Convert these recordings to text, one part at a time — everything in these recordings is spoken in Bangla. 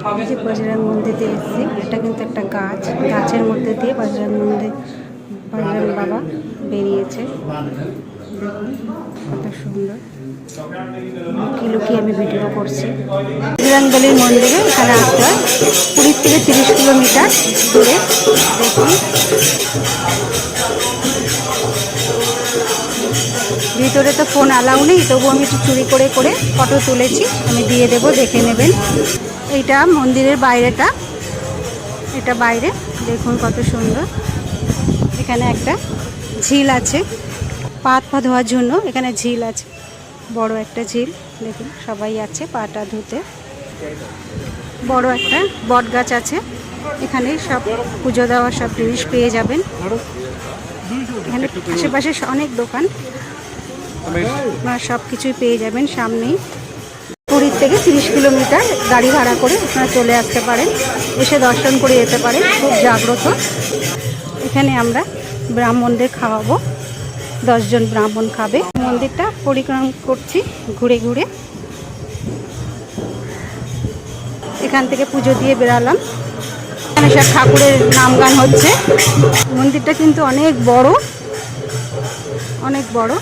এই যে বজরং মন্দিরে এসেছি, এটা কিন্তু একটা গাছ, গাছের মধ্যে দিয়ে বজরং বাবা বেরিয়েছে। দেখুন কত সুন্দর, লুকিয়ে লুকিয়ে আমি ভিডিও করছি। বজরংবলীর মন্দিরে এখানে আসতে হয় 20 থেকে 30 কিলোমিটার দূরে। দেখুন ভিতরে তো ফোন অ্যালাউ নেই, তবু আমি একটু চুরি করে করে ফটো তুলেছি, আমি দিয়ে দেবো, দেখে নেবেন। এইটা মন্দিরের বাইরেটা, এটা বাইরে দেখুন কত সুন্দর। এখানে একটা ঝিল আছে, পা ধোয়ার জন্য এখানে ঝিল আছে, বড় একটা ঝিল। দেখুন সবাই আছে পাটা ধুতে। বড় একটা বট গাছ আছে, এখানে সব পুজো দেওয়ার সব জিনিস পেয়ে যাবেন। এখানে আশেপাশে অনেক দোকান, আপনারা সব কিছুই পেয়ে যাবেন সামনেই। 20 থেকে 30 কিলোমিটার গাড়ি ভাড়া করে আপনারা চলে আসতে পারেন, এসে দর্শন করে যেতে পারেন। খুব জাগ্রত। এখানে আমরা ব্রাহ্মণদের খাওয়াবো, 10 জন ব্রাহ্মণ খাবে। মন্দিরটা পরিক্রমা করছি ঘুরে ঘুরে। এখান থেকে পুজো দিয়ে বেরালাম। এখানে সব ঠাকুরের নাম গান হচ্ছে। মন্দিরটা কিন্তু অনেক বড়, অনেক বড়।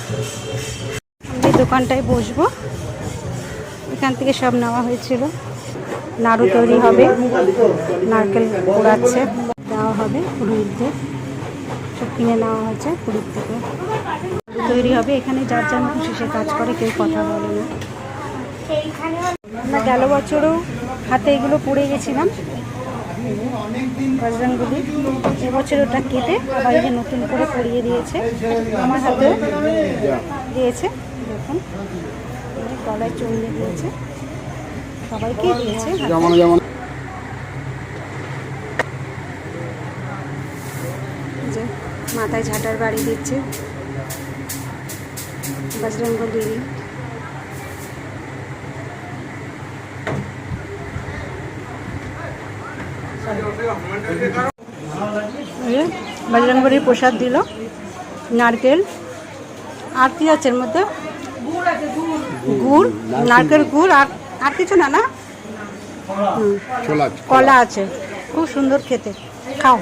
আমি দোকানটায় বসবো, এখান থেকে সব নেওয়া হয়েছিল। নাড়ু তৈরি হবে, নারকেল পোড়াচ্ছে, দেওয়া হবে পুরোহিতদের, সব কিনে নেওয়া হয়েছে পুরীর থেকে। তৈরি হবে, এখানে যার যার খুশি সে কাজ করে, কেউ কথা বলে না। আমরা গেল বছরও হাতে এগুলো পড়ে গেছিলাম বজরংবলী, এবছর ওটা কেটে আবার এই যে নতুন করে পরিয়ে দিয়েছে, আমার হাতেও দিয়েছে। দেখুন গলায় চুমড়ে দিয়েছে, সবাইকেই দিয়েছে। যে মাথায় ঝাঁটার বাড়ি দিচ্ছে বজরংবলী। বজরংবলীর প্রসাদ দিল, নারকেল আর কি আছে এর মধ্যে, গুড়, নারকেল গুড়, আর কিছু না, না কলা আছে। খুব সুন্দর খেতে, খাও।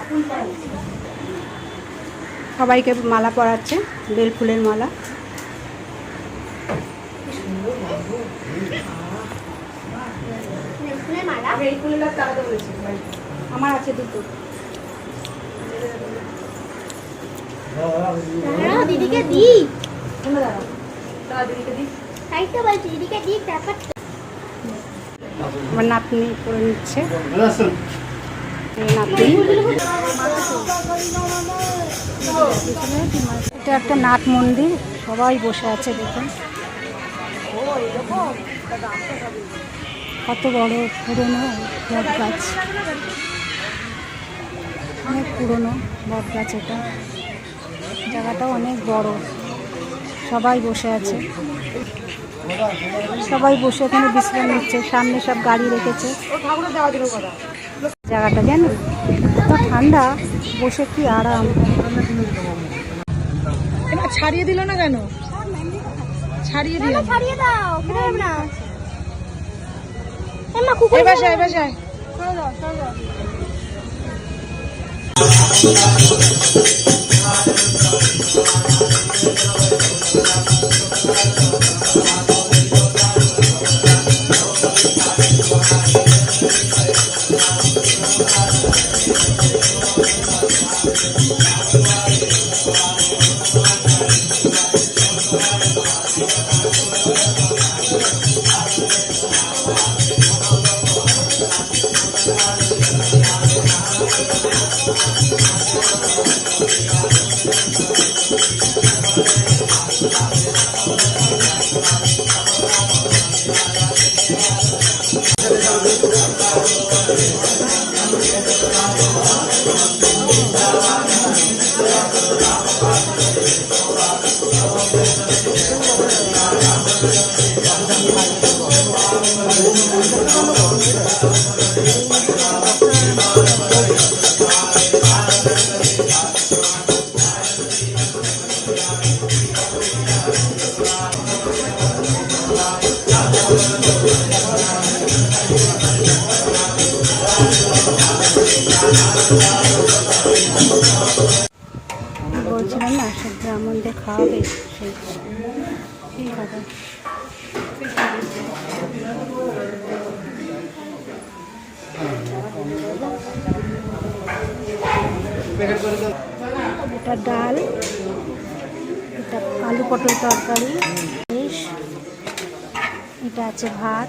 সবাইকে মালা পরাচ্ছে, বেল ফুলের মালা। আমার আছে দুটো। দিদিকে দি, আমার নাতনি করে নিচ্ছে, নাতনি। এটা একটা নাট মন্দির, সবাই বসে আছে দেখুন। কত বড় পুরনো বট গাছ, অনেক পুরনো বট গাছ। এটা জায়গাটাও অনেক বড়, সবাই বসে আছে, সবাই বসে এখানে বিশ্রাম নিচ্ছে। সামনে সব গাড়ি রেখেছে। জায়গাটা জানো এত ঠান্ডা, বসে কি আরাম। ছাড়িয়ে দিল না কেন? ছাড়িয়ে দিও, ছাড়িয়ে দাও না। এই বাসায় বাসায় সেই সেই ঠিক আছে। এটা ডাল, এটা আলু পটল তরকারি, এটা আছে ভাত,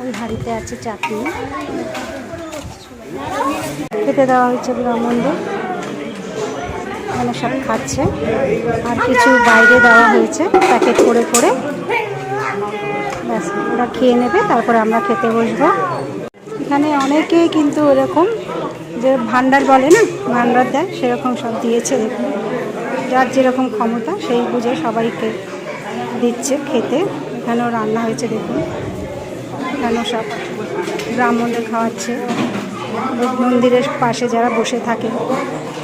ওই হাঁড়িতে আছে চাটনি। খেতে দেওয়া হয়েছে ব্রাহ্মণদের, এখানে সব খাচ্ছে। আর কিছু বাইরে দেওয়া হয়েছে প্যাকেট করে করে, ব্যাস ওরা খেয়ে নেবে, তারপরে আমরা খেতে বসবো। এখানে অনেকেই কিন্তু এরকম যে ভান্ডার বলে না, ভান্ডার দেয়, সেরকম সব দিয়েছে। দেখুন যার যেরকম ক্ষমতা সেই বুঝে সবাইকে দিচ্ছে খেতে। এখানেও রান্না হয়েছে দেখুন, এখানেও সব ব্রাহ্মণদের খাওয়াচ্ছে। মন্দিরের পাশে যারা বসে থাকে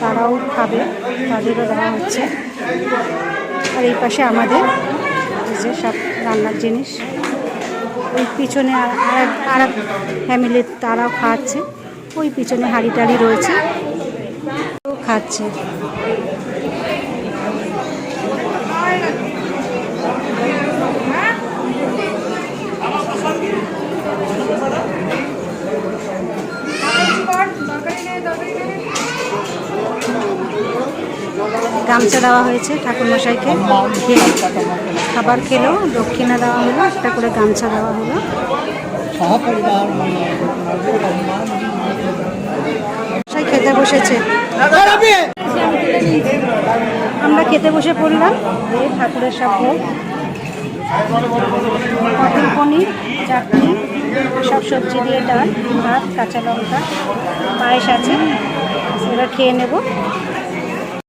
তারাও খাবে, তাদেরও দেওয়া হচ্ছে। আর এই পাশে আমাদের যে সব রান্নার জিনিস, ওই পিছনে আর এক ফ্যামিলির তারাও খাচ্ছে। ওই পিছনে হাঁড়ি টাড়ি রয়েছে, খাচ্ছে। গামছা দেওয়া হয়েছে ঠাকুরমশাইকে, খাবার খেলো, দক্ষিণা দেওয়া হলো, একটা করে গামছা দেওয়া হলো। খেতে বসেছে, আমরা খেতে বসে পড়লাম। এই ঠাকুরের সব ভোগ, পটল পনির, চাটনি, সব সবজি দিয়ে ডাল, ভাত, কাঁচা লঙ্কা, পায়েস আছে। এবার খেয়ে নেব।